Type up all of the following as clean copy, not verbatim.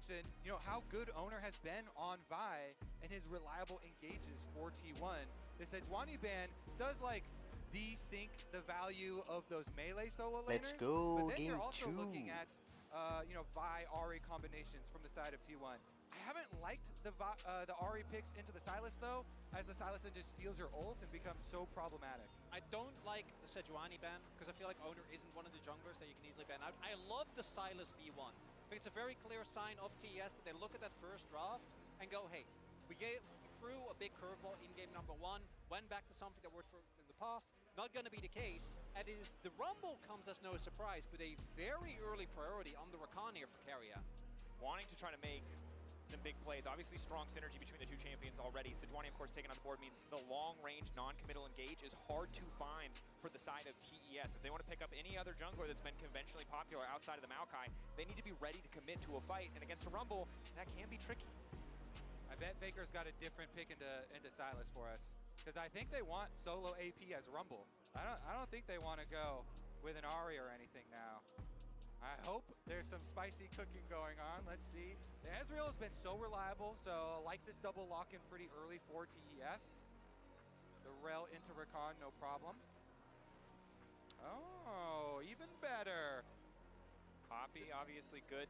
mention, you know, how good Owner has been on Vi and his reliable engages for T1. The Sejuani ban does like desync the value of those melee solo laners. Let's go, but then game you're also 2. looking at, you know, Vi Ahri combinations from the side of T1. I haven't liked the Ahri picks into the Sylas though, as the Sylas then just steals your ult and becomes so problematic. I don't like the Sejuani ban because I feel like Owner isn't one of the junglers that you can easily ban out. I love the Sylas B1. I think it's a very clear sign of TES that they look at that first draft and go, hey, we threw a big curveball in game number 1, went back to something that worked for in the past. Not going to be the case. And the Rumble comes as no surprise, but a very early priority on the Rakan here for Keria. Wanting to try to make some big plays. Obviously strong synergy between the two champions already. Sejuani, of course, taken on the board means the long-range, non-committal engage is hard to find for the side of TES. If they want to pick up any other jungler that's been conventionally popular outside of the Maokai, they need to be ready to commit to a fight. And against a Rumble, that can be tricky. I bet Faker's got a different pick into Sylas for us, because I think they want solo AP as Rumble. I don't think they want to go with an Ahri or anything now. I hope there's some spicy cooking going on. Let's see. The Ezreal has been so reliable, so I like this double lock-in pretty early for TES. The Rel into Rakan, no problem. Oh, even better. Poppy, obviously good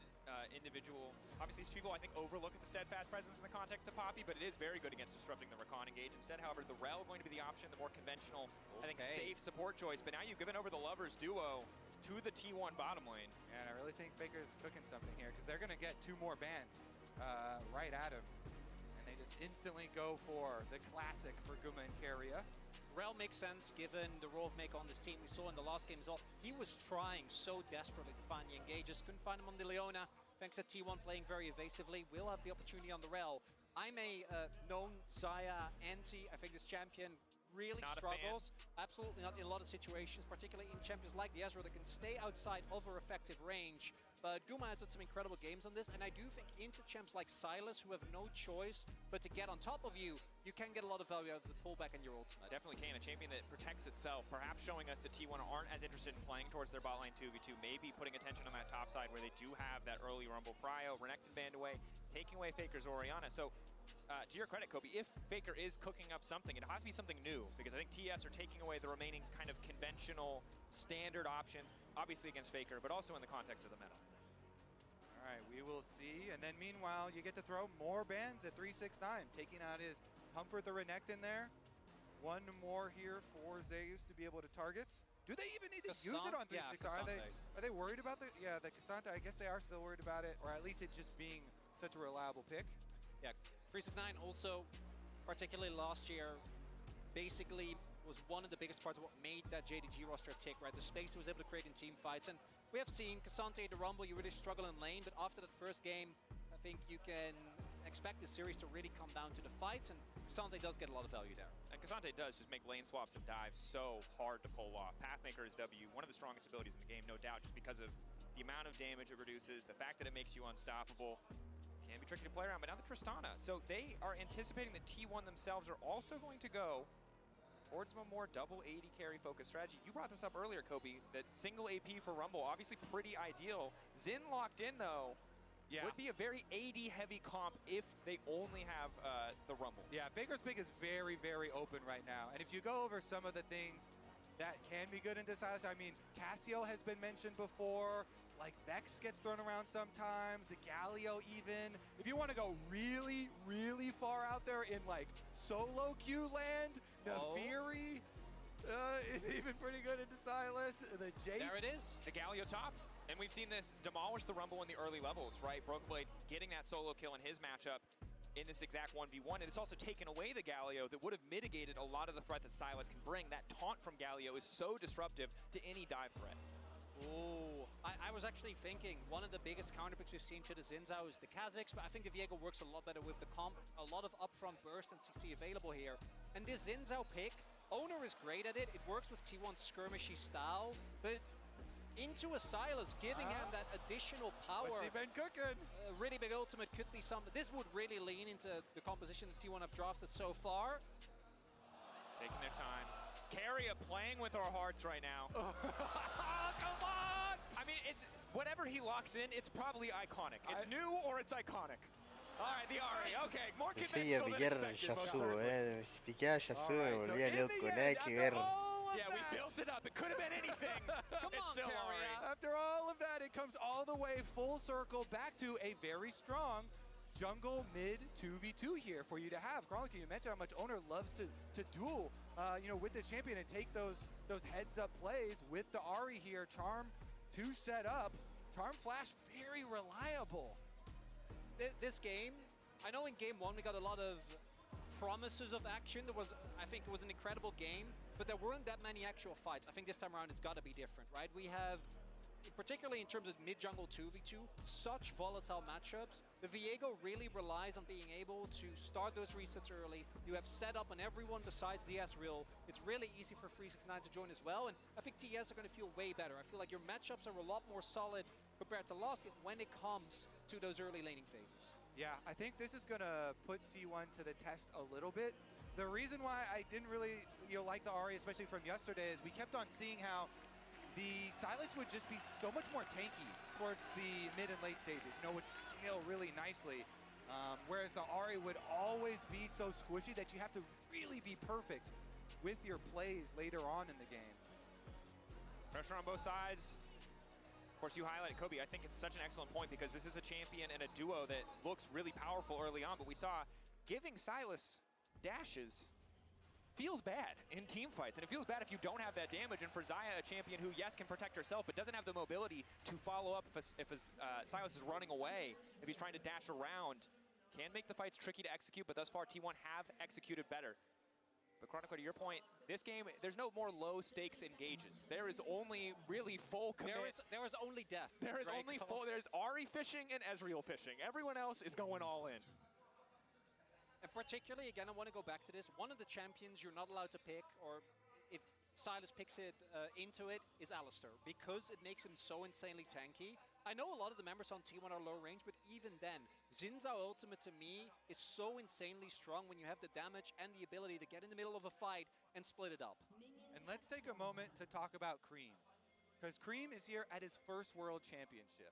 individual. Obviously, people, I think, overlook at the steadfast presence in the context of Poppy, but it is very good against disrupting the Rakan engage. Instead, however, the Rel going to be the option, the more conventional, I think, safe support choice. But now you've given over the Lovers duo to the T1 bottom lane. Yeah, and I really think Faker's cooking something here, because they're going to get 2 more bans right at him. And they just instantly go for the classic for Guma and Keria. Rel makes sense given the role of Make on this team. We saw in the last game as well. He was trying so desperately to find the engages. Couldn't find him on the Leona. Thanks to T1 playing very evasively. We'll have the opportunity on the Rel. I'm a known Xayah anti. I think this champion really struggles. Absolutely not in a lot of situations, particularly in champions like the Ezreal that can stay outside of her effective range. But Guma has done some incredible games on this, and I do think into champs like Sylas, who have no choice but to get on top of you, you can get a lot of value out of the pullback and your ultimate. Definitely can. A champion that protects itself, perhaps showing us that T1 aren't as interested in playing towards their bot lane 2v2, maybe putting attention on that top side where they do have that early Rumble prio, Renekton banned away, taking away Faker's Orianna. So to your credit, Kobe, if Faker is cooking up something, it has to be something new, because I think TS are taking away the remaining kind of conventional standard options, obviously against Faker, but also in the context of the meta. All right, we will see. And then meanwhile, you get to throw more bans at 369, taking out his Comfort the Renekton there. 1 more here for Zeus to be able to target. Do they even need to use it on 369? Are they worried about the Cassandra? I guess they are still worried about it, or at least it just being such a reliable pick. Yeah, 369 also, particularly last year, basically was one of the biggest parts of what made that JDG roster tick, right? The space he was able to create in team fights. And we have seen Cassandra the Rumble, you really struggle in lane, but after that first game, I think you can expect the series to really come down to the fights, and Cassandra does get a lot of value there. And Cassandra does just make lane swaps and dives so hard to pull off. Pathmaker is W, one of the strongest abilities in the game, no doubt, just because of the amount of damage it reduces, the fact that it makes you unstoppable. Can be tricky to play around, but now the Tristana. So they are anticipating that T1 themselves are also going to go towards a more double AD carry focused strategy. You brought this up earlier, Kobe, that single AP for Rumble, obviously pretty ideal. Xin locked in though, would be a very AD heavy comp if they only have the Rumble. Yeah, Faker's pick is very, very open right now. And if you go over some of the things that can be good in Sylas, I mean, Cassio has been mentioned before, like Vex gets thrown around sometimes, the Galio even. If you want to go really, really far out there in like solo queue land, Nefiri is even pretty good in Sylas. The Jace. There it is. The Galio top. And we've seen this demolish the Rumble in the early levels, right? Brokeblade getting that solo kill in his matchup in this exact 1v1, and it's also taken away the Galio that would have mitigated a lot of the threat that Sylas can bring. That taunt from Galio is so disruptive to any dive threat. Oh, I was actually thinking one of the biggest counterpicks we've seen to the Xin Zhao is the Kha'Zix, but I think the Viego works a lot better with the comp. A lot of upfront burst and CC available here. And this Xin Zhao pick, Owner is great at it. It works with T1's skirmishy style, but into a Sylas, giving him that additional power. What's he been cooking? A really big ultimate could be something. This would really lean into the composition that T1 have drafted so far. Taking their time. Keria playing with our hearts right now. Oh, come on! I mean, it's whatever he locks in, it's probably iconic. It's new or it's iconic. All right, the Ari. Okay, more Sí, a conventional than pillar expected, most Yasuo, certainly. Si piqueaba Yasuo me All right, so volvía in loco, the nada end, que after ver. all of Yeah, we that, built it up. It could have been anything. Come It's on, still Ari. Keria. after all of that, it comes all the way full circle back to a very strong jungle mid 2v2 here for you to have. Chronicle, you mentioned how much Owner loves to duel, with this champion and take those heads-up plays with the Ari here. Charm to set up. Charm Flash, very reliable. This game, I know in game 1 we got a lot of promises of action. I think it was an incredible game, but there weren't that many actual fights. I think this time around it's got to be different, right? We have, particularly in terms of mid-jungle 2v2, such volatile matchups. The Viego really relies on being able to start those resets early. You have set up on everyone besides the Ezreal. It's really easy for 369 to join as well, and I think TES are going to feel way better. I feel like your matchups are a lot more solid compared to last game when it comes to those early laning phases. Yeah, I think this is going to put T1 to the test a little bit. The reason why I didn't really like the Ari, especially from yesterday, is we kept on seeing how the Sylas would just be so much more tanky towards the mid and late stages. Would scale really nicely. Whereas the Ari would always be so squishy that you have to really be perfect with your plays later on in the game. Pressure on both sides. Of course, you highlighted Kobe. I think it's such an excellent point because this is a champion and a duo that looks really powerful early on, but we saw giving Sylas dashes feels bad in team fights, and it feels bad if you don't have that damage. And for Xayah, a champion who, yes, can protect herself, but doesn't have the mobility to follow up if Sylas is running away, if he's trying to dash around, can make the fights tricky to execute, but thus far T1 have executed better. But Chronicle, to your point, this game, there's no more low-stakes engages. There is only really full commit. There is only death. There is right? only full, there's Ari fishing and Ezreal fishing. Everyone else is going all in. And particularly, again, I want to go back to this. One of the champions you're not allowed to pick, or if Sylas picks it into it, is Alistar, because it makes him so insanely tanky. I know a lot of the members on T1 are low range, but even then, Xin Zhao ultimate to me is so insanely strong when you have the damage and the ability to get in the middle of a fight and split it up. And let's take a moment to talk about Cream, because Cream is here at his first World Championship.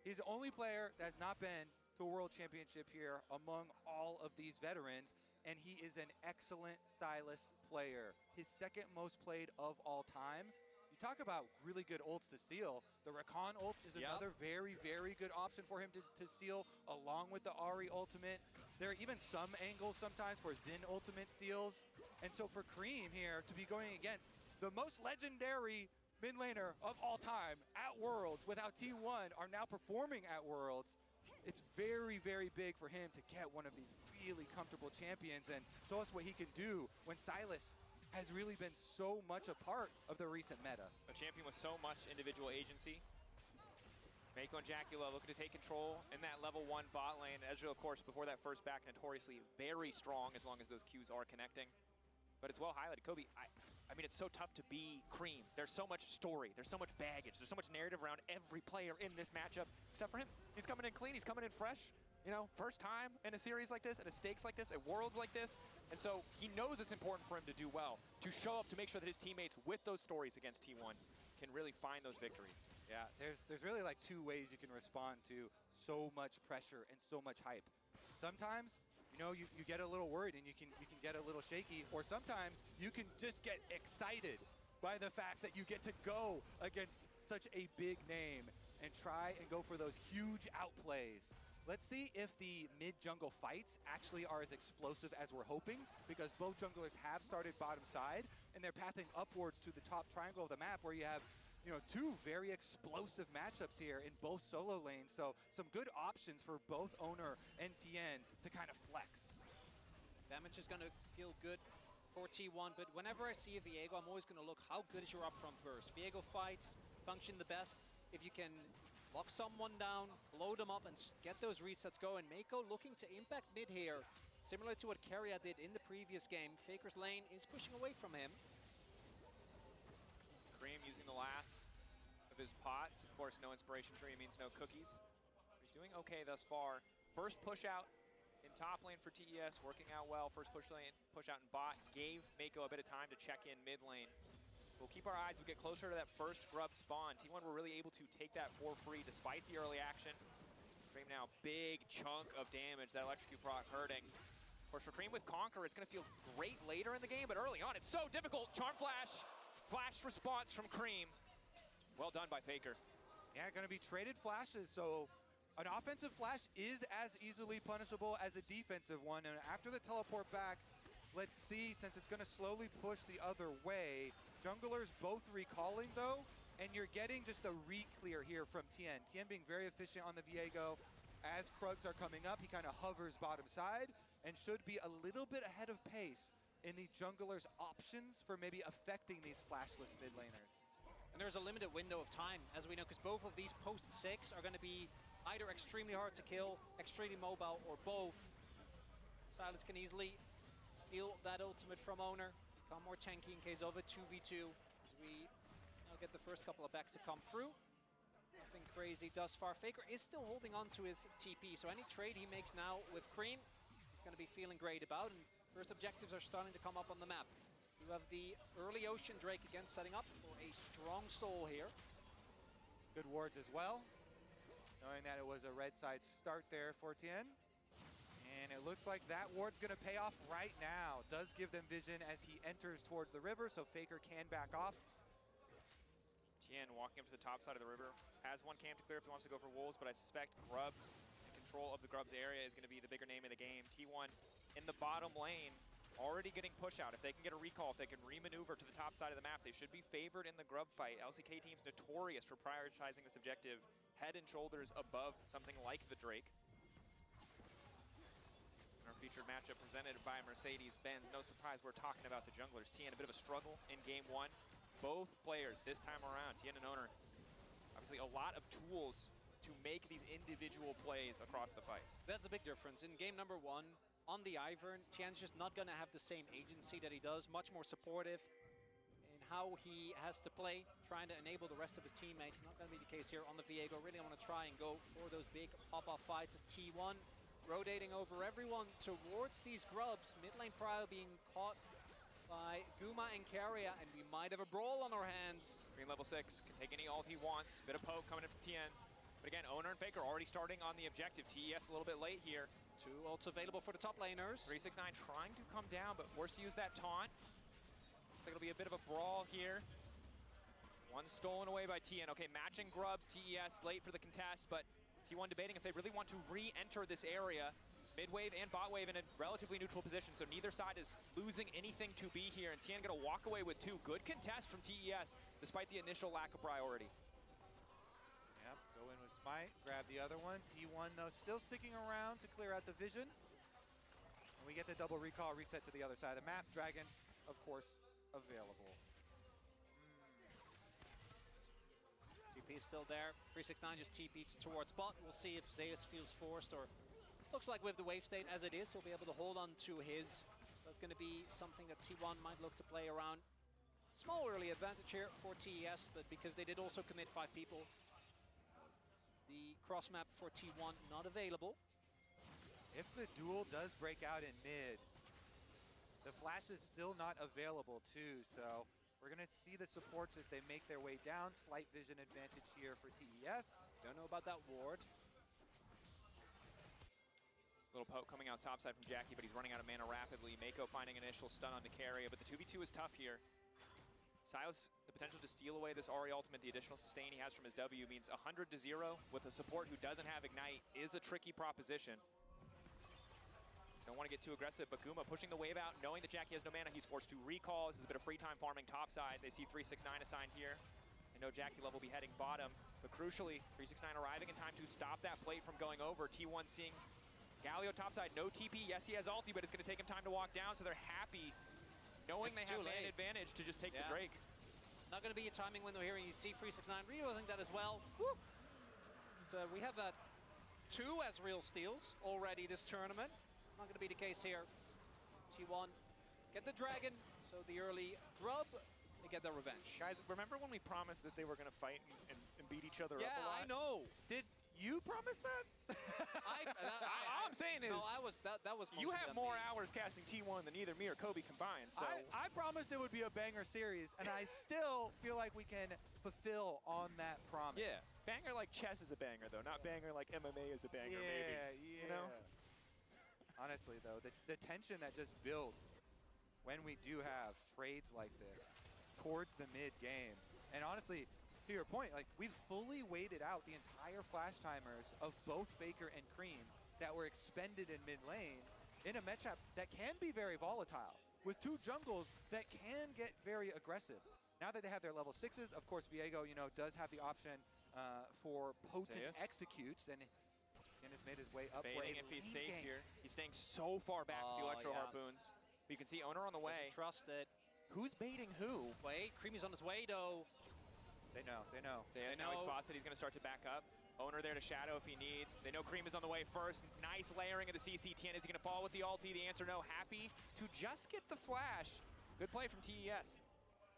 He's the only player that's not been to a World Championship here among all of these veterans, and he is an excellent Sylas player. His second most played of all time. You talk about really good ults to steal. The Rakan ult is another very, very good option for him to steal, along with the Ari ultimate. There are even some angles sometimes for Xin ultimate steals. And so for Cream here to be going against the most legendary mid laner of all time at Worlds, with how T1 are now performing at Worlds, it's very, very big for him to get one of these really comfortable champions and show us what he can do when Sylas has really been so much a part of the recent meta. A champion with so much individual agency. Mako and Jacula looking to take control in that level 1 bot lane. Ezreal, of course, before that first back, notoriously very strong as long as those Qs are connecting. But it's well highlighted. Kobe, I mean, it's so tough to be Cream. There's so much story. There's so much baggage. There's so much narrative around every player in this matchup, except for him. He's coming in clean. He's coming in fresh. First time in a series like this, at a stakes like this, at Worlds like this. And so he knows it's important for him to do well, to show up, to make sure that his teammates with those stories against T1 can really find those victories. Yeah, there's really like two ways you can respond to so much pressure and so much hype. Sometimes, you get a little worried and you can get a little shaky, or sometimes you can just get excited by the fact that you get to go against such a big name and try and go for those huge outplays. Let's see if the mid-jungle fights actually are as explosive as we're hoping, because both junglers have started bottom side, and they're pathing upwards to the top triangle of the map, where you have two very explosive matchups here in both solo lanes. So some good options for both Owner and TN to kind of flex. Damage is going to feel good for T1, but whenever I see a Viego, I'm always going to look, how good is your upfront burst? Viego fights function the best if you can lock someone down, blow them up, and get those resets going. Mako looking to impact mid here, similar to what Keria did in the previous game. Faker's lane is pushing away from him. Cream using the last of his pots. Of course, no inspiration tree means no cookies. But he's doing okay thus far. First push out in top lane for TES, working out well. First push out in bot gave Mako a bit of time to check in mid lane. We'll keep our eyes, we'll get closer to that first grub spawn. T1 were really able to take that for free despite the early action. Cream now, big chunk of damage, that electrocute proc hurting. Of course, for Cream with Conquer, it's gonna feel great later in the game, but early on, it's so difficult. Charm Flash, flash response from Cream. Well done by FAKER. Yeah, gonna be traded flashes, so an offensive flash is as easily punishable as a defensive one, and after the teleport back, let's see, since it's gonna slowly push the other way, junglers both recalling though, and you're getting just a re-clear here from Tien. Tien being very efficient on the Viego. As Krugs are coming up, he kind of hovers bottom side and should be a little bit ahead of pace in the jungler's options for maybe affecting these flashless mid laners. And there's a limited window of time, as we know, because both of these post-6 are going to be either extremely hard to kill, extremely mobile, or both. Sylas can easily steal that ultimate from Owner, become more tanky in case of a 2v2, as we now get the first couple of backs to come through. Nothing crazy thus far. FAKER is still holding on to his TP, so any trade he makes now with Cream, he's going to be feeling great about, and first objectives are starting to come up on the map. You have the early Ocean Drake again setting up for a strong soul here. Good wards as well, knowing that it was a red side start there for Tien. And it looks like that ward's gonna pay off right now. Does give them vision as he enters towards the river, so FAKER can back off. Tien walking up to the top side of the river. Has one camp to clear if he wants to go for wolves, but I suspect Grubs and control of the Grubs area is gonna be the bigger name of the game. T1 in the bottom lane, already getting push out. If they can get a recall, if they can remaneuver to the top side of the map, they should be favored in the Grub fight. LCK team's notorious for prioritizing this objective head and shoulders above something like the Drake. Our featured matchup presented by Mercedes-Benz. No surprise we're talking about the junglers. Tien, a bit of a struggle in game one. Both players this time around, Tien and Owner, obviously a lot of tools to make these individual plays across the fights. That's a big difference. In game number one, on the Ivern, Tien's just not going to have the same agency that he does, much more supportive in how he has to play, trying to enable the rest of his teammates. Not going to be the case here on the Viego. Really want to try and go for those big pop-off fights as T1 rotating over everyone towards these Grubs. Mid lane Prio being caught by Guma and Keria, and we might have a brawl on our hands. Green level 6 can take any ult he wants. Bit of poke coming in from Tien. But again, Owner and FAKER already starting on the objective. TES a little bit late here. 2 ults available for the top laners. 369 trying to come down, but forced to use that taunt. Looks like it'll be a bit of a brawl here. One stolen away by Tien. Okay, matching Grubs, TES late for the contest, but T1 debating if they really want to re-enter this area. Mid wave and bot wave in a relatively neutral position, so neither side is losing anything to be here, and Tien gonna walk away with 2. Good contest from TES, despite the initial lack of priority. Yep, go in with Smite, grab the other one. T1 though still sticking around to clear out the vision. And we get the double recall reset to the other side of the map. Dragon, of course, available. TP is still there. 369 just TP towards bot. We'll see if Zeus feels forced, or looks like with the wave state as it is, he'll be able to hold on to his. That's going to be something that T1 might look to play around. Small early advantage here for TES, but because they did also commit 5 people, the cross map for T1 not available. If the duel does break out in mid, the flash is still not available too, so we're gonna see the supports as they make their way down. Slight vision advantage here for TES. Don't know about that ward. Little poke coming out topside from Jackie, but he's running out of mana rapidly. Mako finding an initial stun onto Keria, but the 2v2 is tough here. Sylas, the potential to steal away this Ahri ultimate, the additional sustain he has from his W means 100 to 0 with a support who doesn't have Ignite is a tricky proposition. Don't want to get too aggressive, but Guma pushing the wave out, knowing that Jackie has no mana, he's forced to recall. This is a bit of free time farming topside. They see 369 assigned here. They know Jackie Love will be heading bottom, but crucially, 369 arriving in time to stop that plate from going over. T1 seeing Galio topside, no TP. Yes, he has ulti, but it's going to take him time to walk down, so they're happy knowing they have man advantage to just take the Drake. Not going to be a timing window here, and you see 369 realizing that as well. Woo. So we have 2 Ezreal steals already this tournament. Not going to be the case here. T1 get the dragon, so the early Grub, they get their revenge. Guys, remember when we promised that they were going to fight and beat each other up a lot? Yeah, I know. Did you promise that? All I'm saying is, No, that was You mostly have on more me. hours casting T1 than either me or Kobe combined, so... I promised it would be a banger series, and I still feel like we can fulfill on that promise. Yeah, banger like chess is a banger, though, not banger like MMA is a banger, Yeah, maybe. yeah. You know? Honestly, though, the tension that just builds when we do have trades like this towards the mid-game. And honestly, to your point, like, we've fully waited out the entire flash timers of both Faker and Cream that were expended in mid lane in a matchup that can be very volatile, with two jungles that can get very aggressive. Now that they have their level 6s, of course, Viego, you know, does have the option for potent TES. executes, and has made his way up for a Baiting if he's lead safe game. here. He's staying so far back with the Electro yeah. Harpoons. But you can see Owner on the way. Doesn't trust it. Who's baiting who? Wait, Creamy's on his way, though. They know. TES now he spots it. He's going to start to back up. Owner there to shadow if he needs. They know Cream is on the way first. Nice layering of the CC10. Is he going to fall with the ulti? The answer no. Happy to just get the flash. Good play from TES.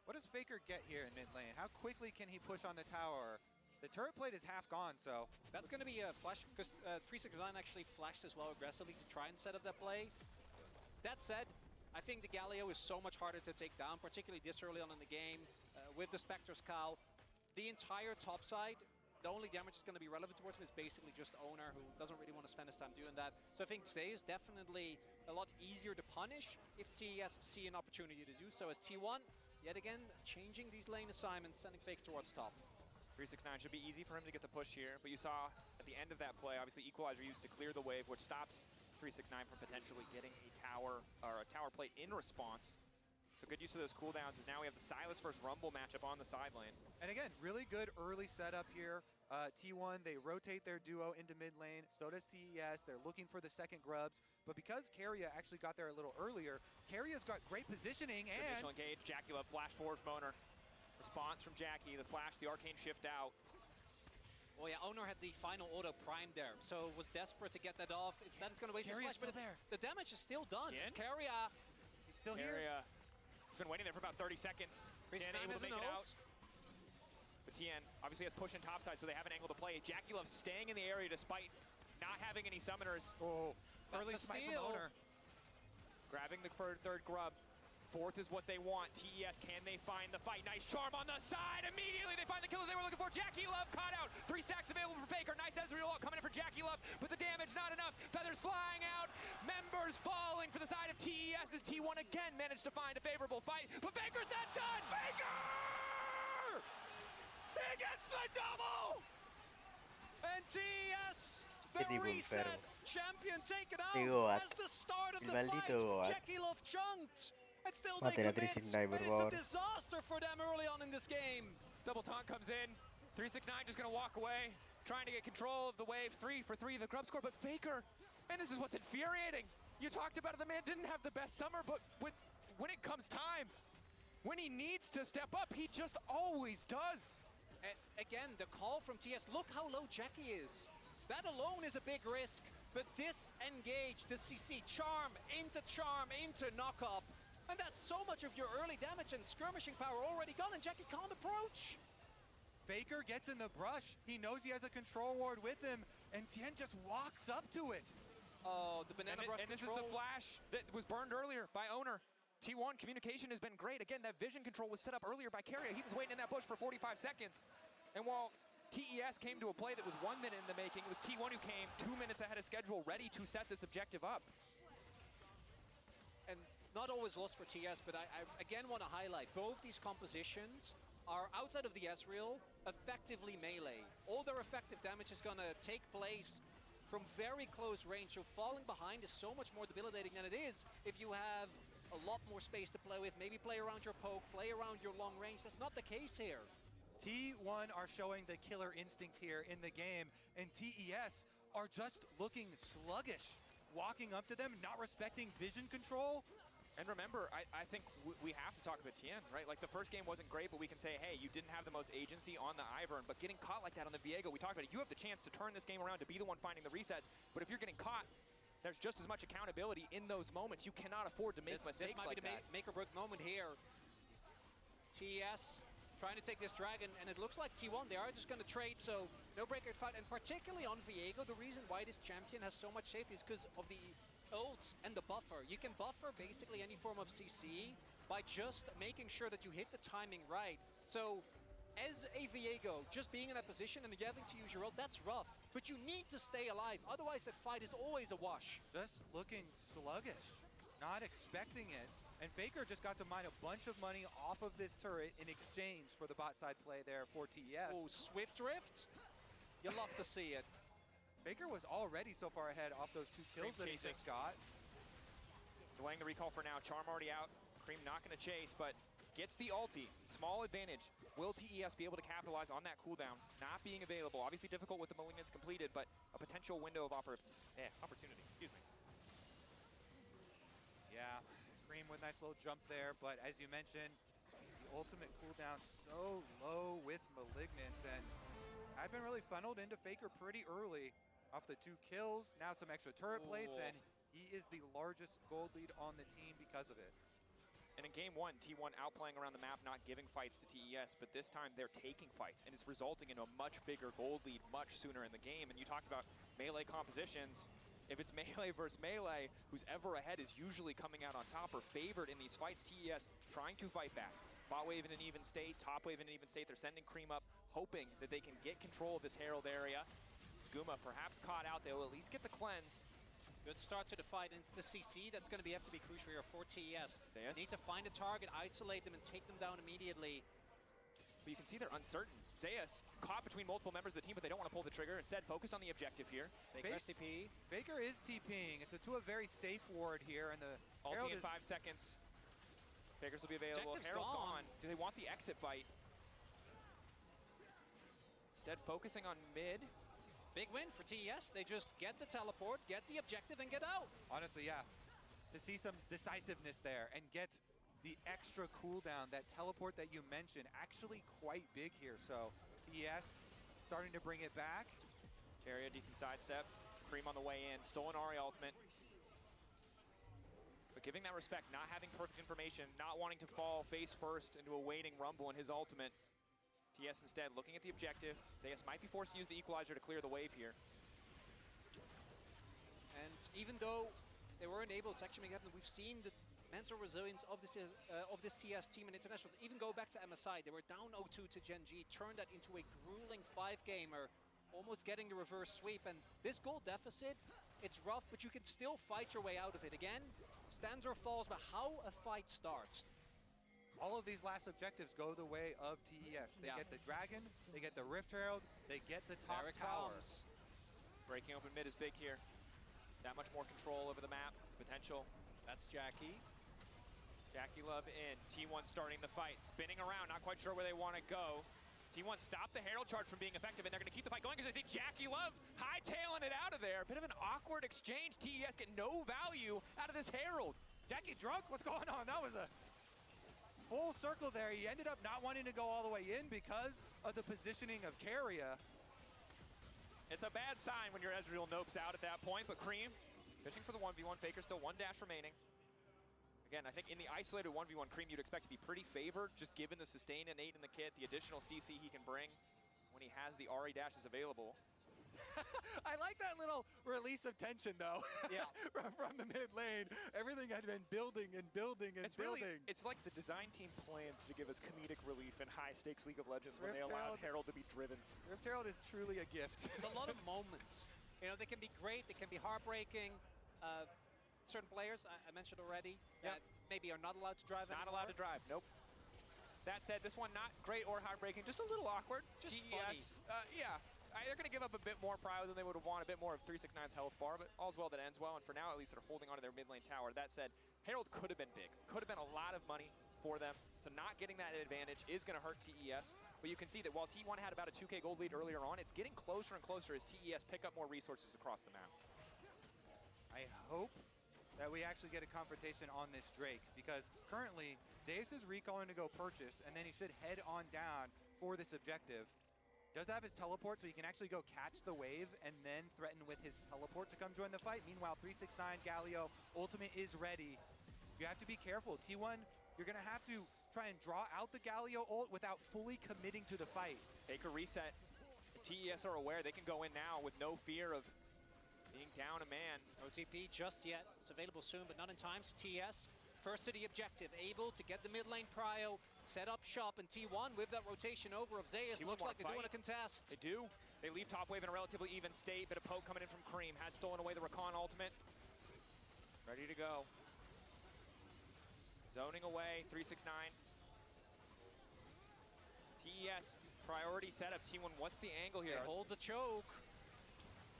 What does Faker get here in mid lane? How quickly can he push on the tower? The turret plate is half gone, so... That's going to be a flash, because 369 actually flashed as well aggressively to try and set up that play. That said, I think the Galio is so much harder to take down, particularly this early on in the game. With the Spectre's Cowl, the entire top side, the only damage that's going to be relevant towards him is basically just Owner, who doesn't really want to spend his time doing that. So I think today is definitely a lot easier to punish if TES see an opportunity to do so, as T1, yet again, changing these lane assignments, sending Fake towards top. 369 should be easy for him to get the push here, but you saw at the end of that play, obviously Equalizer used to clear the wave, which stops 369 from potentially getting a tower or a tower plate in response. So good use of those cooldowns, as now we have the Sylas versus Rumble matchup on the side lane. And again, really good early setup here. T1, they rotate their duo into mid lane, so does TES. They're looking for the second grubs, but because Keria actually got there a little earlier, Keria's got great positioning and... Initial engage, Jackie Love flash forward from Owner. Response from Jackie, the flash, the arcane shift out. Oh yeah, Owner had the final auto primed there, so was desperate to get that off. Instead, it's going to waste his Keria's flash, but still there. the damage is still done. Yen? It's Keria. He's still here. Keria has been waiting there for about 30 seconds. Tien able to make it out. But Tien obviously has push in topside, so they have an angle to play. Jackie Love staying in the area despite not having any summoners. Oh, early That's a smite steal. from Owner. Grabbing the third grub. Fourth is what they want. TES, can they find the fight? Nice charm on the side. Immediately they find the killer they were looking for. Jackie Love caught out. 3 stacks available for Faker. Nice Ezreal coming in for Jackie Love, but the damage not enough. Feathers flying out. Members falling for the side of TES as T1 again managed to find a favorable fight. But Faker's not done. Faker! He gets the double! And TES, the Tipo reset enfermo. champion taken out Digo, as the start of el the fight. maldito Jackie Love chunked. And still Maten they a commit. 369, por And it's favor. a disaster for them early on in this game. Double taunt comes in. 369 just gonna walk away, trying to get control of the wave. 3 for 3, the grub score, but Faker, and this is what's infuriating. You talked about it, the man didn't have the best summer, but when it comes time, when he needs to step up, he just always does. And again, the call from TS, look how low Jackie is. That alone is a big risk, but disengage the CC, charm into knock up. And that's so much of your early damage and skirmishing power already gone, and Jackie can't approach. Faker gets in the brush. He knows he has a control ward with him, and Tien just walks up to it. Oh, the banana brush and this is control. the flash that was burned earlier by Owner. T1 communication has been great. Again, that vision control was set up earlier by Keria. He was waiting in that bush for 45 seconds. And while TES came to a play that was 1 minute in the making, it was T1 who came 2 minutes ahead of schedule, ready to set this objective up. And not always lost for TS, but I again want to highlight both these compositions are outside of the Ezreal, effectively melee. All their effective damage is gonna take place from very close range, so falling behind is so much more debilitating than it is if you have a lot more space to play with, maybe play around your poke, play around your long range. That's not the case here. T1 are showing the killer instinct here in the game, and TES are just looking sluggish, walking up to them, not respecting vision control. And remember, I think we have to talk about Tien, right? Like, the first game wasn't great, but we can say, hey, you didn't have the most agency on the Ivern, but getting caught like that on the Viego, we talked about it. You have the chance to turn this game around, to be the one finding the resets, but if you're getting caught, there's just as much accountability in those moments. You cannot afford to make mistakes This might like be the that. make or break moment here. TES trying to take this dragon, and it looks like T1, they are just going to trade, so no breakout fight. And particularly on Viego, the reason why this champion has so much safety is because of the ult and the buffer. You can buffer basically any form of CC by just making sure that you hit the timing right. So as a Viego, just being in that position and having to use your ult, that's rough. But you need to stay alive, otherwise that fight is always a wash. Just looking sluggish, not expecting it. And FAKER just got to mine a bunch of money off of this turret in exchange for the bot side play there for TES. Oh, Swift Drift? You'll love to see it. FAKER was already so far ahead off those 2 kills that he just got. Delaying the recall for now. Charm already out. Cream not going to chase, but gets the ulti. Small advantage. Will TES be able to capitalize on that cooldown not being available? Obviously difficult with the Malignance completed, but a potential window of opportunity. Excuse me. Yeah. Cream with a nice little jump there, but as you mentioned, the ultimate cooldown so low with Malignance, and I've been really funneled into FAKER pretty early off the 2 kills, now some extra turret plates, and he is the largest gold lead on the team because of it. And in game 1, T1 outplaying around the map, not giving fights to TES, but this time they're taking fights, and it's resulting in a much bigger gold lead much sooner in the game. And you talked about melee compositions. If it's melee versus melee, who's ever ahead is usually coming out on top or favored in these fights. TES trying to fight back. Bot wave in an even state, top wave in an even state. They're sending Cream up, hoping that they can get control of this Herald area. Skuma perhaps caught out. They'll at least get the cleanse. Good start to the fight, and it's the CC that's going to have to be crucial here for TES. TES. Need to find a target, isolate them, and take them down immediately. But you can see they're uncertain. Zeus caught between multiple members of the team, but they don't want to pull the trigger. Instead, focused on the objective here. They press TP. FAKER is TPing. It's to a very safe ward here, and the ulti in 5 seconds. FAKERs will be available. Objective's Herald gone. gone. Do they want the exit fight? Instead, focusing on mid. Big win for TES. They just get the teleport, get the objective, and get out. Honestly, yeah. To see some decisiveness there and get the extra cooldown, that teleport that you mentioned, actually quite big here. So TES starting to bring it back. Keria, decent sidestep. Cream on the way in. Stolen Ahri ultimate. But giving that respect, not having perfect information, not wanting to fall face first into a waiting rumble in his ultimate. TES instead looking at the objective. Zeus might be forced to use the equalizer to clear the wave here. And even though they weren't able to actually make it happen, we've seen the mental resilience of this TES team in International. Even go back to MSI, they were down 0-2 to Gen G, turned that into a grueling 5-gamer, almost getting the reverse sweep. And this goal deficit, it's rough, but you can still fight your way out of it. Again, stands or falls, but how a fight starts. All of these last objectives go the way of TES. They get the Dragon, they get the Rift Herald, they get the top tower. Comes. Breaking open mid is big here. That much more control over the map, potential. That's Jackie. Jackie Love in. T1 starting the fight, spinning around, not quite sure where they want to go. T1 stopped the Herald charge from being effective, and they're going to keep the fight going because they see Jackie Love hightailing it out of there. Bit of an awkward exchange. TES get no value out of this Herald. Jackie drunk? What's going on? That was a full circle there. He ended up not wanting to go all the way in because of the positioning of Keria. It's a bad sign when your Ezreal nopes out at that point, but Cream fishing for the 1v1. FAKER still 1 dash remaining. Again, I think in the isolated 1v1 Cream, you'd expect to be pretty favored, just given the sustain innate in the kit, the additional CC he can bring when he has the Ahri dashes available. I like that little release of tension, though. Yeah. from the mid lane. Everything had been building and building and building. It's like the design team planned to give us comedic relief in high-stakes League of Legends when Rift they allowed Herald. Herald to be driven. Rift Herald is truly a gift. There's a lot of moments. You know, they can be great, they can be heartbreaking. Certain players, I mentioned already, that maybe are not allowed to drive Not anymore. allowed to drive, nope. That said, this one not great or heartbreaking, just a little awkward. Just TES, yeah. They're going to give up a bit more pride than they would have wanted, a bit more of 369's health bar, but all's well that ends well, and for now at least they're holding on to their mid lane tower. That said, Herald could have been big, could have been a lot of money for them, so not getting that advantage is going to hurt TES, but you can see that while T1 had about a 2K gold lead earlier on, it's getting closer and closer as TES pick up more resources across the map. I hope that we actually get a confrontation on this Drake, because currently Deus is recalling to go purchase, and then he should head on down for this objective. Does have his teleport, so he can actually go catch the wave and then threaten with his teleport to come join the fight. Meanwhile, 369 Galio ultimate is ready. You have to be careful. T1, you're going to have to try and draw out the Galio ult without fully committing to the fight. FAKER reset. The TES are aware they can go in now with no fear of being down a man. No TP just yet. It's available soon, but not in time. So TS, first to the objective, able to get the mid lane prio, set up shop, and T1 with that rotation over of Zeus. Looks like they do want to contest. They do. They leave top wave in a relatively even state. Bit of poke coming in from Cream. Has stolen away the Rakan ultimate. Ready to go. Zoning away, 369. TES, priority setup. T1, what's the angle here? They hold the choke.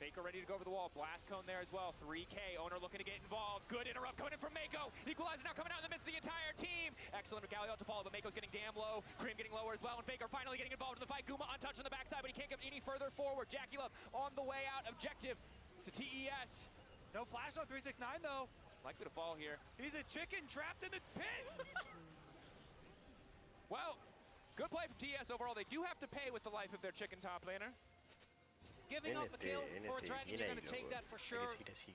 FAKER ready to go over the wall. Blast cone there as well. 3K. Owner looking to get involved. Good interrupt coming in from Mako. Equalizer now coming out in the midst of the entire team. Excellent Galio to follow, but Mako's getting damn low. Cream getting lower as well, and FAKER finally getting involved in the fight. Guma untouched on the backside, but he can't get any further forward. Jackie Love on the way out. Objective to TES. No flash on 369 though. Likely to fall here. He's a chicken trapped in the pit. Well, good play from TES overall. They do have to pay with the life of their chicken top laner. Giving up a kill for a dragon, you're going to take that for sure.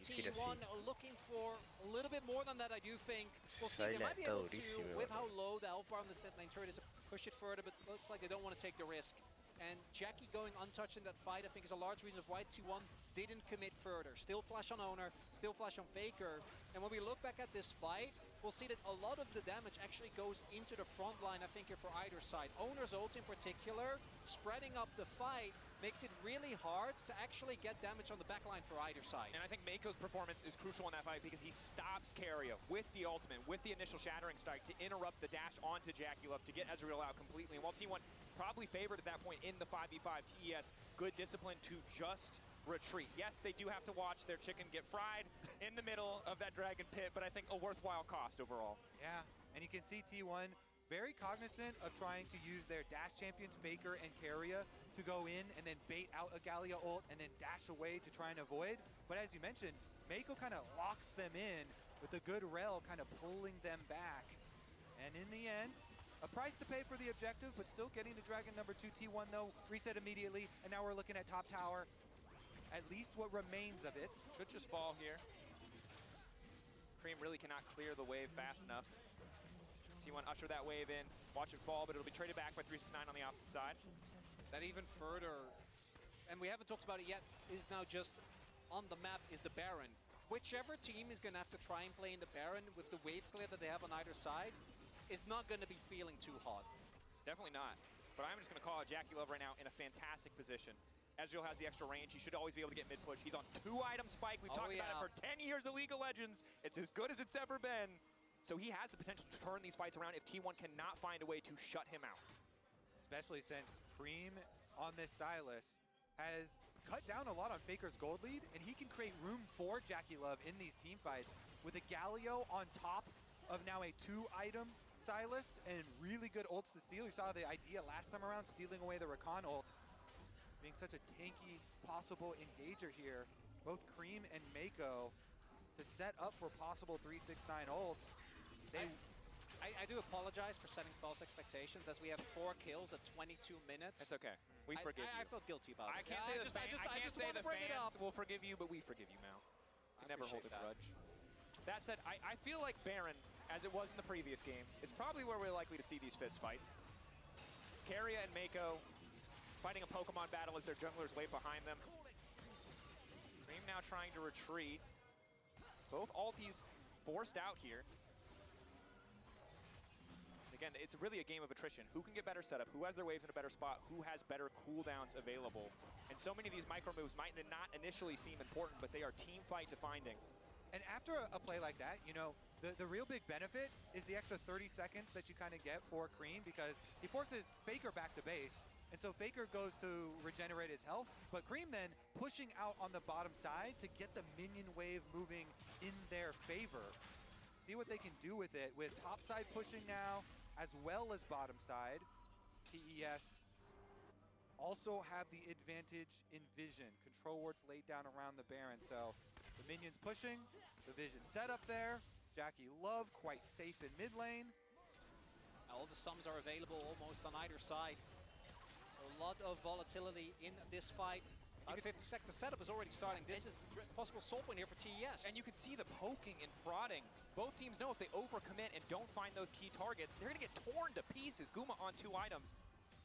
T1 looking for a little bit more than that, I do think. We'll see, they might be able to, with how low the health bar on this mid lane turret is, push it further, but looks like they don't want to take the risk. And Jackie going untouched in that fight, I think, is a large reason of why T1 didn't commit further. Still flash on Owner, still flash on FAKER. And when we look back at this fight, we'll see that a lot of the damage actually goes into the front line, I think, here for either side. Owner's ult in particular, spreading up the fight, makes it really hard to actually get damage on the backline for either side. And I think Mako's performance is crucial in that fight because he stops Keria with the ultimate, with the initial Shattering Strike to interrupt the dash onto Jackie Love to get Ezreal out completely. And while T1 probably favored at that point in the 5v5, TES, good discipline to just retreat. Yes, they do have to watch their chicken get fried in the middle of that dragon pit, but I think a worthwhile cost overall. Yeah, and you can see T1 very cognizant of trying to use their dash champions, FAKER and Keria, to go in and then bait out a Galio ult and then dash away to try and avoid. But as you mentioned, Mako kind of locks them in with a good rel kind of pulling them back. And in the end, a price to pay for the objective, but still getting the dragon number 2. T1 though, reset immediately, and now we're looking at top tower. At least what remains of it. Should just fall here. Cream really cannot clear the wave fast enough. T1 usher that wave in, watch it fall, but it'll be traded back by 369 on the opposite side. That even further, and we haven't talked about it yet, is now just on the map is the Baron. Whichever team is going to have to try and play in the Baron with the wave clear that they have on either side is not going to be feeling too hot. Definitely not. But I'm just going to call out Jackie Love right now in a fantastic position. Ezreal has the extra range. He should always be able to get mid-push. He's on 2-item spike. We've talked about it for 10 years of League of Legends. It's as good as it's ever been. So he has the potential to turn these fights around if T1 cannot find a way to shut him out. Especially since Cream on this Sylas has cut down a lot on FAKER's gold lead, and he can create room for Jackie Love in these team fights with a Galio on top of now a 2-item Sylas and really good ults to steal. You saw the idea last time around, stealing away the Rakan ult, being such a tanky possible engager here. Both Cream and Mako to set up for possible 369 ults. I do apologize for setting false expectations as we have 4 kills at 22 minutes. It's okay. We forgive you. I felt guilty about it. I can't say I just want to bring it up. We'll forgive you, but we forgive you, Mal. You never hold a that. grudge. That said, I feel like Baron, as it was in the previous game, is probably where we're likely to see these fist fights. Keria and Mako fighting a Pokemon battle as their junglers way behind them. Cream now trying to retreat. Both ultis forced out here. Again, it's really a game of attrition. Who can get better setup? Who has their waves in a better spot? Who has better cooldowns available? And so many of these micro moves might not initially seem important, but they are team fight defining. And after a play like that, you know, the real big benefit is the extra 30 seconds that you kind of get for Cream, because he forces FAKER back to base. And so FAKER goes to regenerate his health, but Cream then pushing out on the bottom side to get the minion wave moving in their favor. See what they can do with it, with top side pushing now, as well as bottom side. TES also have the advantage in vision. Control wards laid down around the Baron, so the minions pushing, the vision set up there. Jackie Love quite safe in mid lane. All the sums are available almost on either side. So a lot of volatility in this fight. About 50 seconds. The setup is already starting. This is the possible soul point here for TES. And you can see the poking and prodding. Both teams know if they overcommit and don't find those key targets, they're going to get torn to pieces. Guma on 2 items.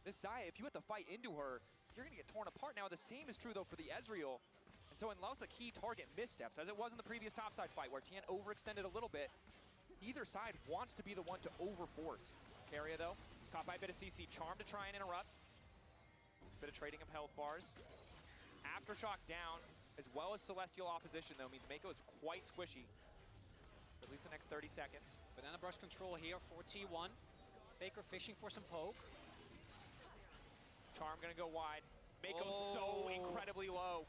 This Xayah, if you hit the fight into her, you're going to get torn apart. Now, the same is true, though, for the Ezreal. And so unless a key target missteps, as it was in the previous topside fight where Tien overextended a little bit, either side wants to be the one to overforce. Keria, though, caught by a bit of CC. Charm to try and interrupt. Bit of trading of health bars. Aftershock down, as well as Celestial opposition, though, means Mako is quite squishy. For at least the next 30 seconds. Banana brush control here for T1. FAKER fishing for some poke. Charm gonna go wide. Mako's so incredibly low.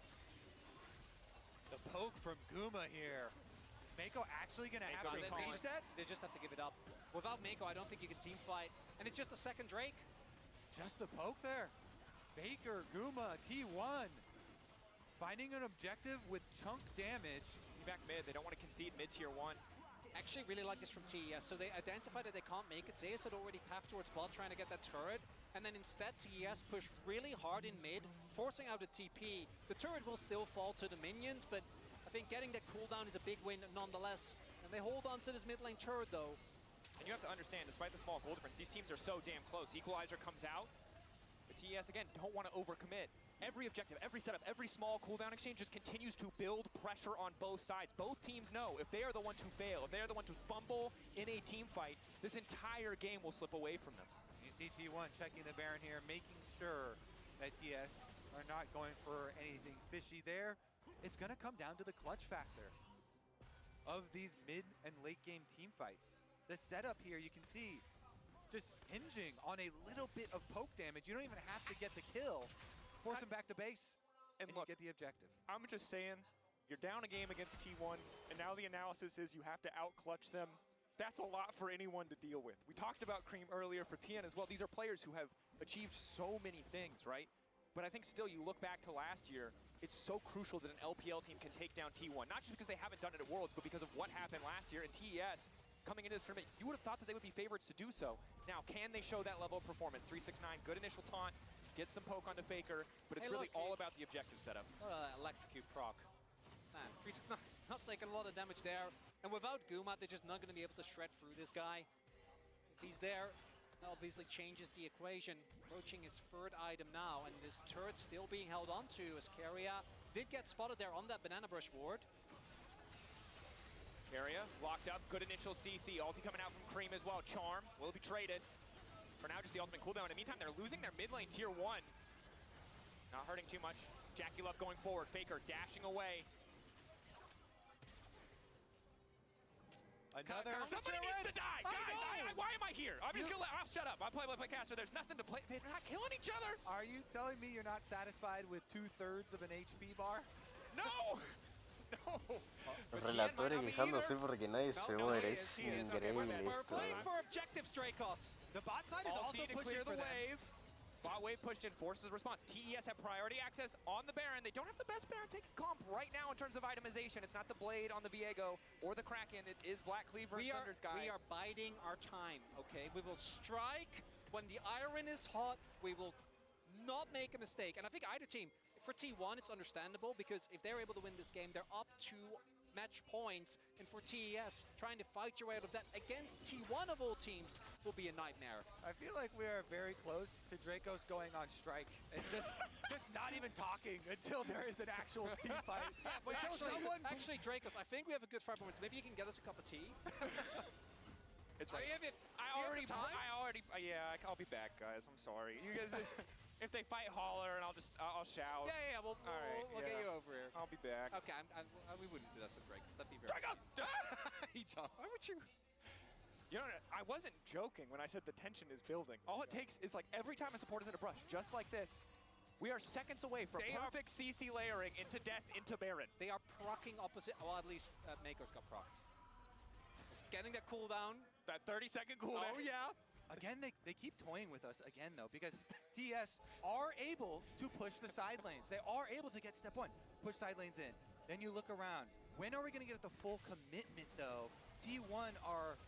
The poke from Guma here. Is Mako actually gonna have to reach that? They just have to give it up. Without Mako, I don't think you can team fight. And it's just a second Drake. Just the poke there. FAKER, Guma, T1. Finding an objective with chunk damage. Back mid, they don't want to concede mid-tier 1. Actually really like this from TES. So they identified that they can't make it. Zeus had already path towards bot trying to get that turret. And then instead TES push really hard in mid, forcing out a TP. The turret will still fall to the minions, but I think getting that cooldown is a big win nonetheless. And they hold on to this mid lane turret though. And you have to understand, despite the small goal difference, these teams are so damn close. Equalizer comes out. The TES, again, don't want to overcommit. Every objective, every setup, every small cooldown exchange just continues to build pressure on both sides. Both teams know if they are the one to fail, if they are the one to fumble in a team fight, this entire game will slip away from them. You see T1 checking the Baron here, making sure that TS are not going for anything fishy there. It's going to come down to the clutch factor of these mid and late game team fights. The setup here, you can see, just hinging on a little bit of poke damage. You don't even have to get the kill. Force them back to base, and look, you get the objective. I'm just saying, you're down a game against T1, and now the analysis is you have to out-clutch them. That's a lot for anyone to deal with. We talked about Cream earlier for Tien as well. These are players who have achieved so many things, right? But I think still, you look back to last year, it's so crucial that an LPL team can take down T1, not just because they haven't done it at Worlds, but because of what happened last year in TES. Coming into this tournament, you would have thought that they would be favorites to do so. Now, can they show that level of performance? 369, good initial taunt, get some poke onto FAKER, but it's really all about the objective setup. Electrocute proc. Man, 369 not taking a lot of damage there. And without Guma, they're just not going to be able to shred through this guy. If he's there, that obviously changes the equation. Approaching his 3rd item now, and this turret still being held onto as Keria did get spotted there on that Banana Brush ward. Keria locked up, good initial CC. Ulti coming out from Cream as well. Charm will be traded. For now, just the ultimate cooldown. In the meantime, they're losing their mid lane tier 1. Not hurting too much. Jackie Love going forward. FAKER dashing away. Somebody needs to die! Guys, why am I here? I'm just gonna I'll shut up. I play caster. There's nothing to play. They're not killing each other. Are you telling me you're not satisfied with 2/3 of an HP bar? No! No! Los relatores quejándose porque nadie se muere, es increíble We're esto. playing for objectives, Dracos. The bot side is also to pushing clear for the them. wave. Bot wave pushed in, forces response. TES have priority access on the Baron. They don't have the best Baron taking comp right now in terms of itemization. It's not the Blade on the Viego or the Kraken. It is Black Cleaver and Thunder's guy. We are biding our time, okay? We will strike when the iron is hot. We will not make a mistake. And I think either team, for T1, it's understandable because if they're able to win this game, they're up 2 match points. And for TES, trying to fight your way out of that against T1 of all teams will be a nightmare. I feel like we are very close to Dracos going on strike and just not even talking until there is an actual team fight. But actually, Dracos, I think we have a good 5 points. Maybe you can get us a cup of tea. It's right. I'll be back, guys. I'm sorry. You guys, if they fight, holler, and I'll shout. Yeah, we'll get you over here. I'll be back. Okay, we wouldn't do that to Dracos. That'd be very. Dracos! He jumped. Why would you? You know, I wasn't joking when I said the tension is building. All it takes is like every time a support is in a brush, just like this, we are seconds away from perfect CC layering into death into Baron. They are proccing opposite. Well, at least Mako's got procced. Just getting that cooldown. That 30-second cooldown. Oh yeah. Again, they keep toying with us again though, because TS are able to push the side lanes. They are able to get step 1, push side lanes in. Then you look around. When are we going to get the full commitment though? T1 are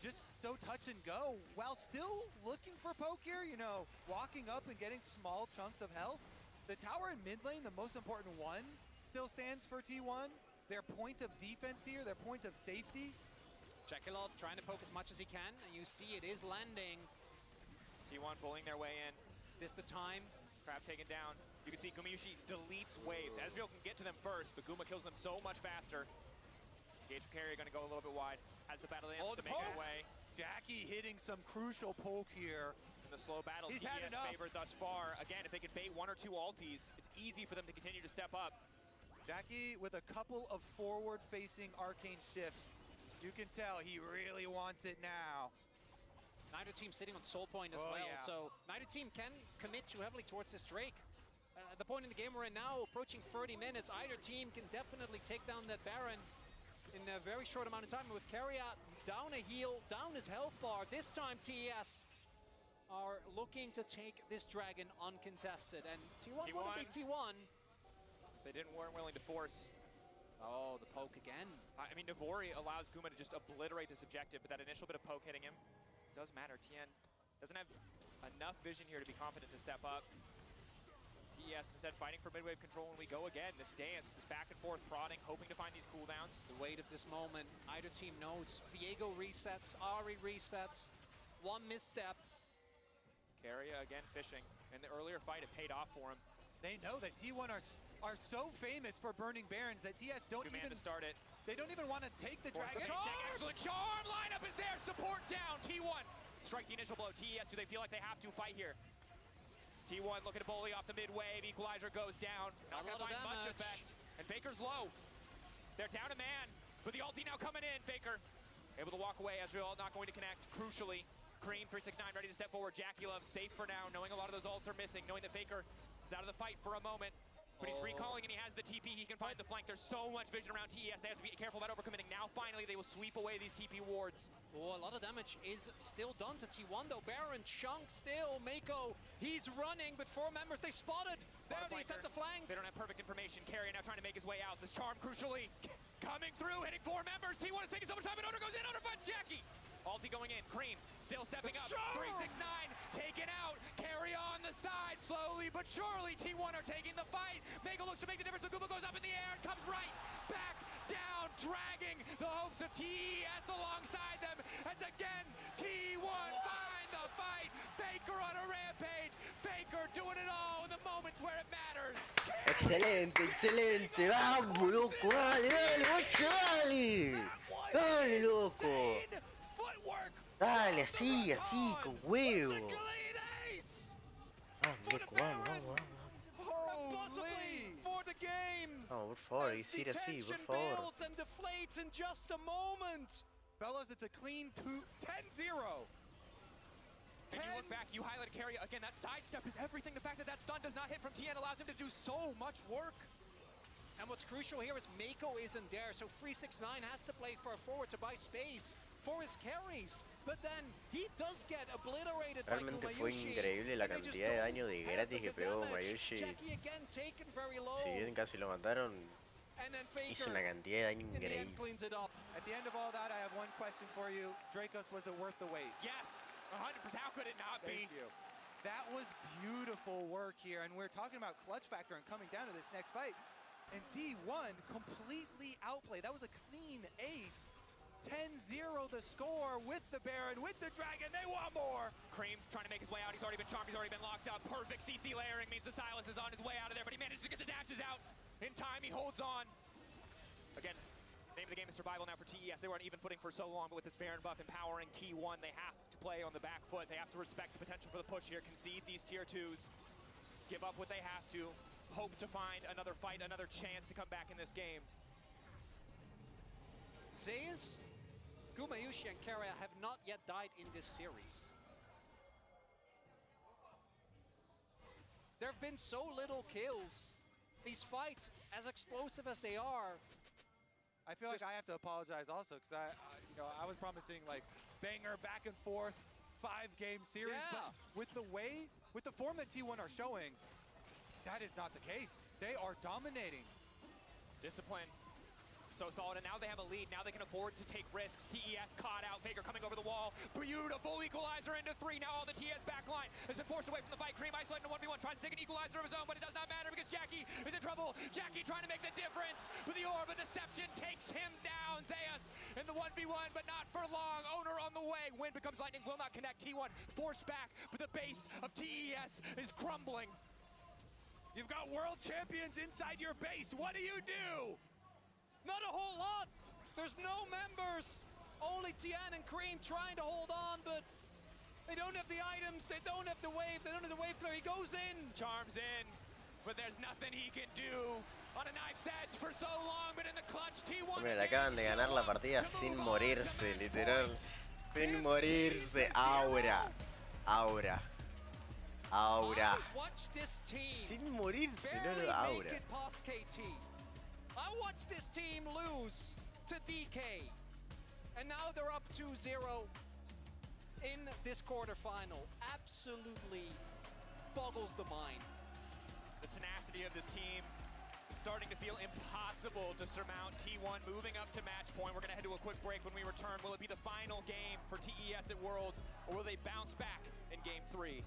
just so touch and go while still looking for poke here, you know, walking up and getting small chunks of health. The tower in mid lane, the most important one, still stands for T1. Their point of defense here, their point of safety. Jekyllov trying to poke as much as he can, and you see it is landing. T1 pulling their way in. Is this the time? Crab taken down. You can see Gumayusi deletes waves. Ezreal can get to them first, but Guma kills them so much faster. Engage from Keria going to go a little bit wide as the battle ends to make its way. Jackie hitting some crucial poke here. In the slow battle, He's had TES enough. favored thus far. Again, if they can bait 1 or 2 ultis, it's easy for them to continue to step up. Jackie with a couple of forward-facing arcane shifts. You can tell he really wants it now. Neither team sitting on soul point as well, yeah. so neither team can commit too heavily towards this Drake. At the point in the game we're in now, approaching 30 minutes, either team can definitely take down that Baron in a very short amount of time. With Keria down a heal, down his health bar, this time TES are looking to take this dragon uncontested. And T1 want to be T1. They weren't willing to force. Oh, the poke again. I mean, Navori allows Guma to just obliterate this objective, but that initial bit of poke hitting him does matter. Tien doesn't have enough vision here to be confident to step up. TES instead fighting for mid-wave control, and we go again. This dance, this back and forth prodding, hoping to find these cooldowns. The weight of this moment, either team knows. Viego resets, Ari resets, one misstep. Keria again fishing. In the earlier fight, it paid off for him. They know that T1 are so famous for burning Barons that TS don't Command even to start it. They don't even want to take the dragon. Excellent charm! Lineup is there. Support down. T1 strike the initial blow. TES, do they feel like they have to fight here? T1 looking to bully off the mid wave. Equalizer goes down. Not going to find much effect. And Faker's low. They're down a man. But the ulti now coming in. Faker able to walk away. Ezreal not going to connect. Crucially, Cream 369 ready to step forward. Jackie Love safe for now, knowing a lot of those ults are missing, knowing that Faker is out of the fight for a moment. But he's recalling and he has the TP, he can find the flank. There's so much vision around TES, they have to be careful about overcommitting. Now finally they will sweep away these TP wards. Oh, a lot of damage is still done to T1 though. Baron, Chunk still, Mako, he's running, but 4 members, they spotted. There, the attempt to flank. They don't have perfect information. Keria now trying to make his way out. This charm crucially coming through, hitting 4 members. T1 is taking so much time, and Oner goes in, Oner finds Jackie. Ulti going in, Cream still stepping up. 369 taken out. Keria on the side, slowly but surely. T1 are taking the fight. Mako looks to make the difference. The Guma goes up in the air and comes right back down, dragging the hopes of TES alongside them. As again, T1 find the fight. Faker on a rampage. Faker doing it all in the moments where it matters. Excelente, excelente. Vamos, loco. Dale, dale, guacho, dale. Dale, loco. Dale, así, así, con huevo. Vamos, loco, vamos, vamos, vamos. For the game. Vamos, por favor, y ir así, por favor. And deflates in just a moment. Fellas, it's a clean 10-0. And you look back, you highlighted Keria. Again, that sidestep is everything. The fact that that stun does not hit from Tien allows him to do so much work. And what's crucial here is Mako isn't there, so 369 has to play for a forward to buy space for his carries. But then he does get obliterated by Realmente Gumayusi. fue increíble la cantidad de daño de gratis que pegó Gumayusi. Jackie again taken very low. Si bien casi lo mataron, And then Faker hizo una cantidad de daño in the end increíble. cleans it up. At the end of all that, I have one question for you. Dracos, was it worth the wait? Yes, 100%. How could it not be? Thank you. That was beautiful work here, and we're talking about clutch factor and coming down to this next fight. And T1 completely outplayed. That was a clean ace. 10-0 the score with the Baron, with the Dragon. They want more. Cream trying to make his way out. He's already been charmed. He's already been locked up. Perfect CC layering means the Silas is on his way out of there, but he manages to get the dashes out. In time, he holds on. Again, name of the game is survival now for TES. They were on even footing for so long, but with this Baron buff empowering T1, they have to play on the back foot. They have to respect the potential for the push here, concede these tier 2s, give up what they have to, hope to find another fight, another chance to come back in this game. Zeus, Gumayusi, and Keria have not yet died in this series. There have been so little kills. These fights, as explosive as they are, I feel like I have to apologize also because I was promising like banger back and forth 5-game series. Yeah. But with the form that T1 are showing, that is not the case. They are dominating. Discipline. So solid, and now they have a lead. Now they can afford to take risks. TES caught out. FAKER coming over the wall. Beautiful equalizer into 3. Now all the TES backline has been forced away from the fight. Cream isolated to 1v1. Tries to take an equalizer of his own, but it does not matter because Jackie is in trouble. Jackie trying to make the difference with the orb of deception. Takes him down. Zeus in the 1v1, but not for long. Owner on the way. Wind becomes lightning. Will not connect. T1 forced back, but the base of TES is crumbling. You've got world champions inside your base. What do you do? Not a whole lot. There's no members. Only Tian and Cream trying to hold on, but they don't have the items. They don't have the wave. They don't have the wave flare. He goes in. Charms in, but there's nothing he can do. On a knife's edge for so long, but in the clutch, T1. Hombre, le acaban de ganar la partida sin morirse, literal. Sin morirse. Aura. Aura. Aura. Watch this team. Sin morirse, no, Barely no, aura. make it past KT. I watched this team lose to DK. And now they're up 2-0 in this quarterfinal. Absolutely boggles the mind. The tenacity of this team starting to feel impossible to surmount. T1 moving up to match point. We're going to head to a quick break. When we return, will it be the final game for TES at Worlds, or will they bounce back in game 3?